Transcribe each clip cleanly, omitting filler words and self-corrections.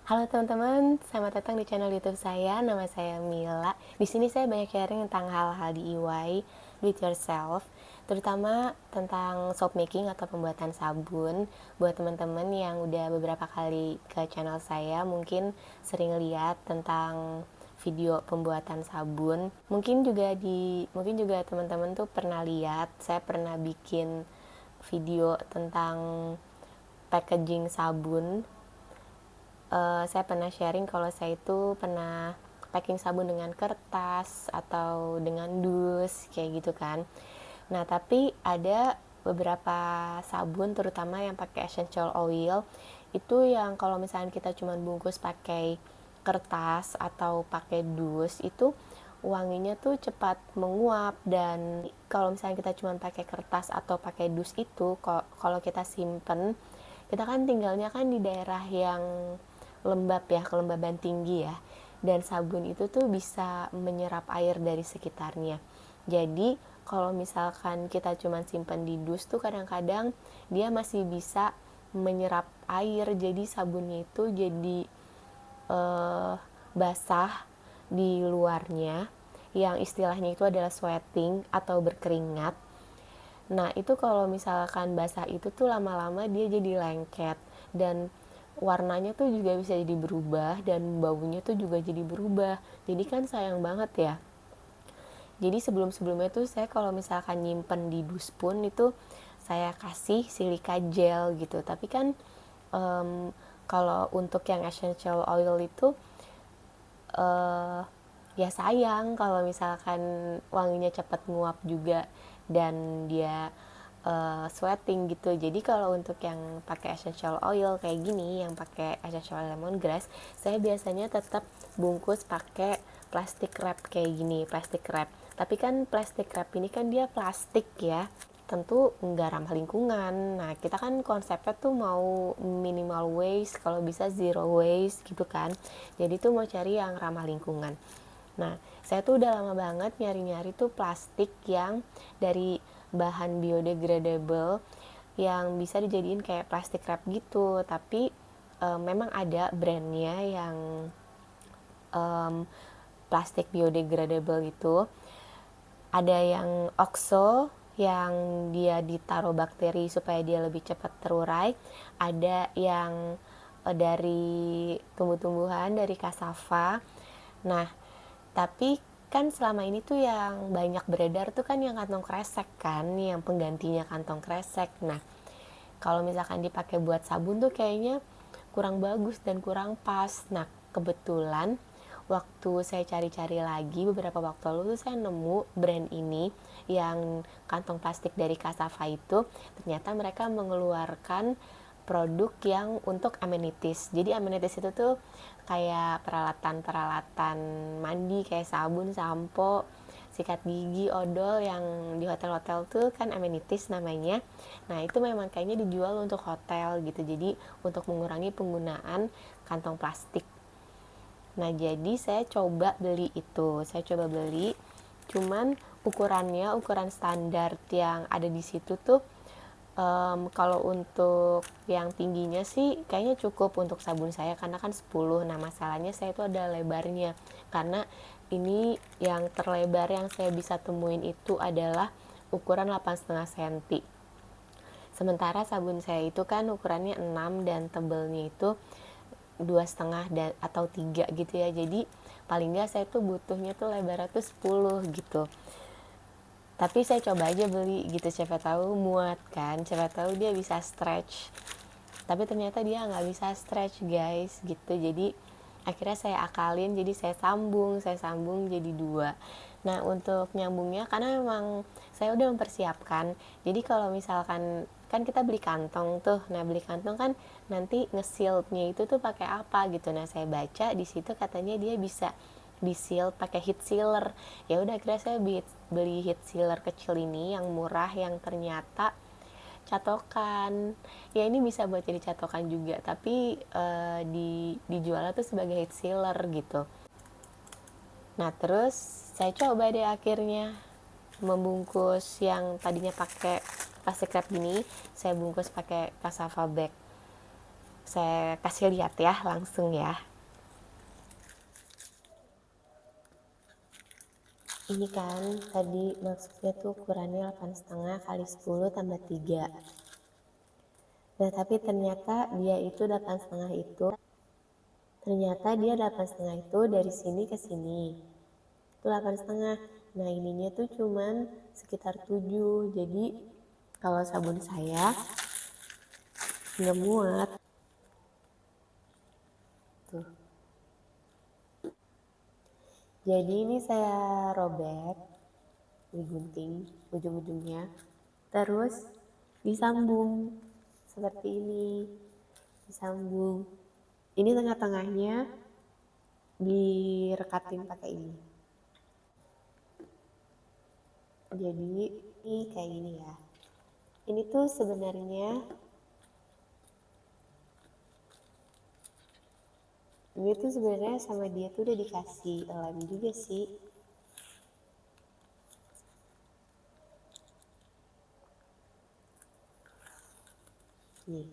Halo teman-teman, selamat datang di channel YouTube saya. Nama saya Mila. Di sini saya banyak sharing tentang hal-hal DIY, do it yourself, terutama tentang soap making atau pembuatan sabun. Buat teman-teman yang udah beberapa kali ke channel saya, mungkin sering lihat tentang video pembuatan sabun. Mungkin juga teman-teman tuh pernah lihat, saya pernah bikin video tentang packaging sabun. Saya pernah sharing kalau saya itu pernah packing sabun dengan kertas atau dengan dus kayak gitu kan. Nah, tapi ada beberapa sabun terutama yang pakai essential oil itu yang kalau misalnya kita cuma bungkus pakai kertas atau pakai dus itu wanginya tuh cepat menguap. Dan kalau misalnya kita cuma pakai kertas atau pakai dus itu kalau kita simpen, kita kan tinggalnya kan di daerah yang lembab ya, kelembaban tinggi ya, dan sabun itu tuh bisa menyerap air dari sekitarnya. Jadi kalau misalkan kita cuma simpan di dus tuh kadang-kadang dia masih bisa menyerap air, jadi sabunnya itu jadi basah di luarnya, yang istilahnya itu adalah sweating atau berkeringat. Nah, itu kalau misalkan basah itu tuh lama-lama dia jadi lengket, dan warnanya tuh juga bisa jadi berubah, dan baunya tuh juga jadi berubah. Jadi kan sayang banget ya. Jadi sebelum-sebelumnya tuh saya kalau misalkan nyimpen di dus pun itu saya kasih silika gel gitu. Tapi kan kalau untuk yang essential oil itu ya sayang kalau misalkan wanginya cepat nguap juga dan dia sweating gitu. Jadi kalau untuk yang pakai essential oil kayak gini, yang pakai essential oil lemongrass, saya biasanya tetap bungkus pakai plastik wrap kayak gini, plastik wrap. Tapi kan plastik wrap ini kan dia plastik ya, tentu nggak ramah lingkungan. Nah, kita kan konsepnya tuh mau minimal waste, kalau bisa zero waste gitu kan. Jadi tuh mau cari yang ramah lingkungan. Nah, saya tuh udah lama banget nyari-nyari tuh plastik yang dari bahan biodegradable yang bisa dijadiin kayak plastik wrap gitu. Tapi memang ada brandnya yang plastik biodegradable itu. Ada yang OXO yang dia ditaruh bakteri supaya dia lebih cepat terurai. Ada yang dari tumbuh-tumbuhan, dari cassava. Nah, tapi kan selama ini tuh yang banyak beredar tuh kan yang kantong kresek kan, yang penggantinya kantong kresek. Nah, kalau misalkan dipakai buat sabun tuh kayaknya kurang bagus dan kurang pas. Nah, kebetulan waktu saya cari-cari lagi beberapa waktu lalu tuh saya nemu brand ini yang kantong plastik dari cassava itu. Ternyata mereka mengeluarkan produk yang untuk amenities. Jadi amenities itu tuh kayak peralatan-peralatan mandi kayak sabun, sampo, sikat gigi, odol yang di hotel-hotel tuh kan amenities namanya. Nah, itu memang kayaknya dijual untuk hotel gitu. Jadi untuk mengurangi penggunaan kantong plastik. Nah, jadi saya coba beli itu. Saya coba beli, cuman ukuran standar yang ada di situ tuh kalau untuk yang tingginya sih kayaknya cukup untuk sabun saya karena kan 10. Nah, masalahnya saya itu ada lebarnya. Karena ini yang terlebar yang saya bisa temuin itu adalah ukuran 8,5 cm. Sementara sabun saya itu kan ukurannya 6 dan tebelnya itu 2,5 atau 3 gitu ya. Jadi paling nggak saya tuh butuhnya tuh lebarnya tuh 10 gitu. Tapi saya coba aja beli gitu, siapa tahu muat kan, siapa tahu dia bisa stretch. Tapi ternyata dia nggak bisa stretch guys gitu. Jadi akhirnya saya akalin, jadi saya sambung jadi 2. Nah, untuk nyambungnya karena memang saya udah mempersiapkan. Jadi kalau misalkan kan kita beli kantong tuh, nah beli kantong kan nanti nge-sealnya itu tuh pakai apa gitu. Nah, saya baca di situ katanya dia bisa di seal pakai heat sealer. Ya udah, akhirnya saya beli heat sealer kecil ini yang murah, yang ternyata catokan. Ya ini bisa buat jadi catokan juga, tapi dijualnya tuh sebagai heat sealer gitu. Nah, terus saya coba deh akhirnya membungkus yang tadinya pakai plastik wrap gini, saya bungkus pakai cassava bag. Saya kasih lihat ya langsung ya. Ini kan tadi maksudnya tuh ukurannya 8,5 kali 10 tambah 3. Nah tapi ternyata dia itu 8,5 itu dari sini ke sini itu 8,5. Nah ininya tuh cuman sekitar 7. Jadi kalau sabun saya nggak muat tuh. Jadi ini saya robek, digunting ujung-ujungnya, terus disambung seperti ini, disambung. Ini tengah-tengahnya direkatin pakai ini. Jadi ini kayak gini ya. Ini tuh sebenarnya sama dia tuh udah dikasih lem juga sih. Nih,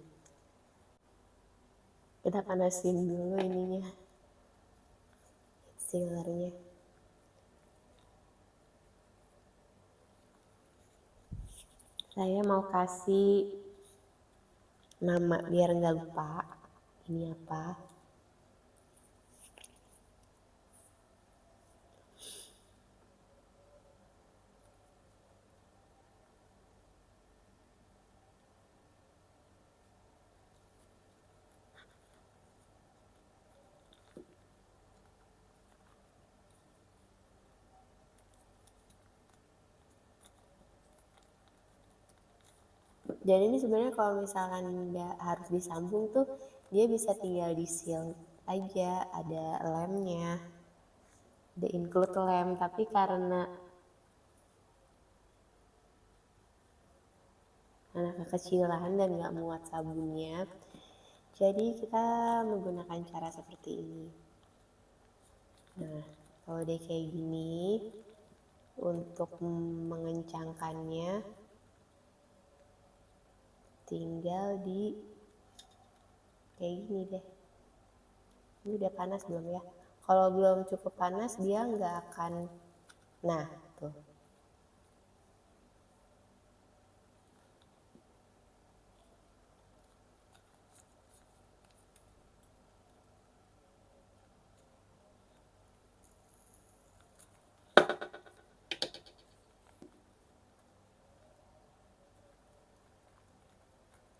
kita panasin dulu ininya, sealernya. Saya mau kasih nama biar nggak lupa ini apa. Jadi ini sebenarnya kalau misalkan nggak harus disambung tuh dia bisa tinggal di seal aja, ada lemnya, ada include lem. Tapi karena kekecilan dan nggak muat sabunnya, jadi kita menggunakan cara seperti ini. Nah kalau udah kayak gini, untuk mengencangkannya tinggal di kayak gini deh. Ini udah panas belum ya? Kalau belum cukup panas dia nggak akan, nah tuh.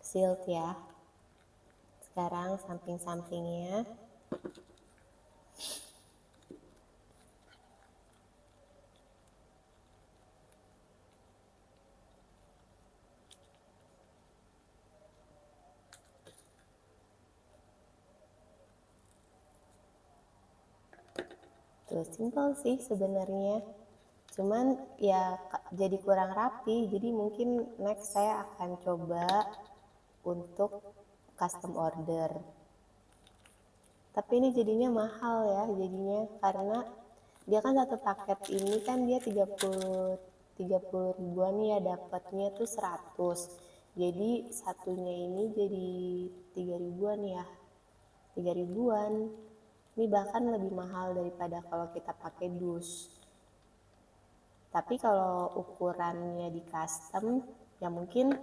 Sealed ya. Sekarang samping-sampingnya tuh simple sih sebenarnya, cuman ya jadi kurang rapi. Jadi mungkin next saya akan coba untuk custom order, tapi ini jadinya mahal ya jadinya, karena dia kan satu paket ini kan dia 30 ribuan ya, dapatnya tuh 100. Jadi satunya ini jadi 3 ribuan ya, 3 ribuan. Ini bahkan lebih mahal daripada kalau kita pakai dus. Tapi kalau ukurannya di custom ya mungkin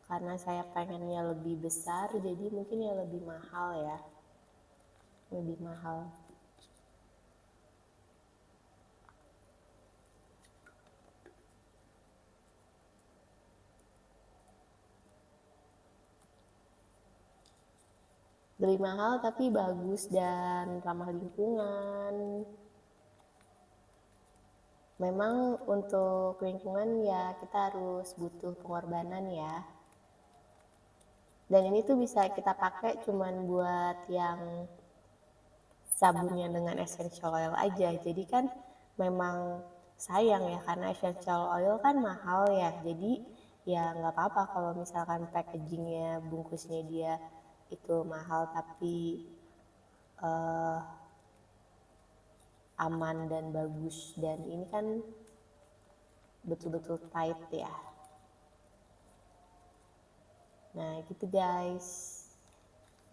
karena saya pengennya lebih besar, jadi mungkin ya lebih mahal ya, lebih mahal. Lebih mahal tapi bagus dan ramah lingkungan. Memang untuk lingkungan ya kita harus butuh pengorbanan ya. Dan ini tuh bisa kita pakai cuman buat yang sabunnya dengan essential oil aja. Jadi kan memang sayang ya, karena essential oil kan mahal ya. Jadi ya nggak apa-apa kalau misalkan packagingnya, bungkusnya dia itu mahal tapi aman dan bagus. Dan ini kan betul-betul tight ya. Nah gitu guys.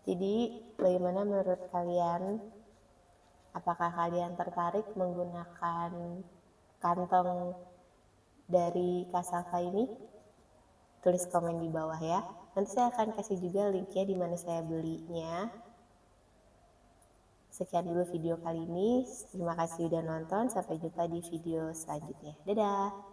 Jadi, bagaimana menurut kalian? Apakah kalian tertarik menggunakan kantong dari Kasava ini? Tulis komen di bawah ya. Nanti saya akan kasih juga linknya di mana saya belinya. Sekian dulu video kali ini. Terima kasih udah nonton. Sampai jumpa di video selanjutnya. Dadah!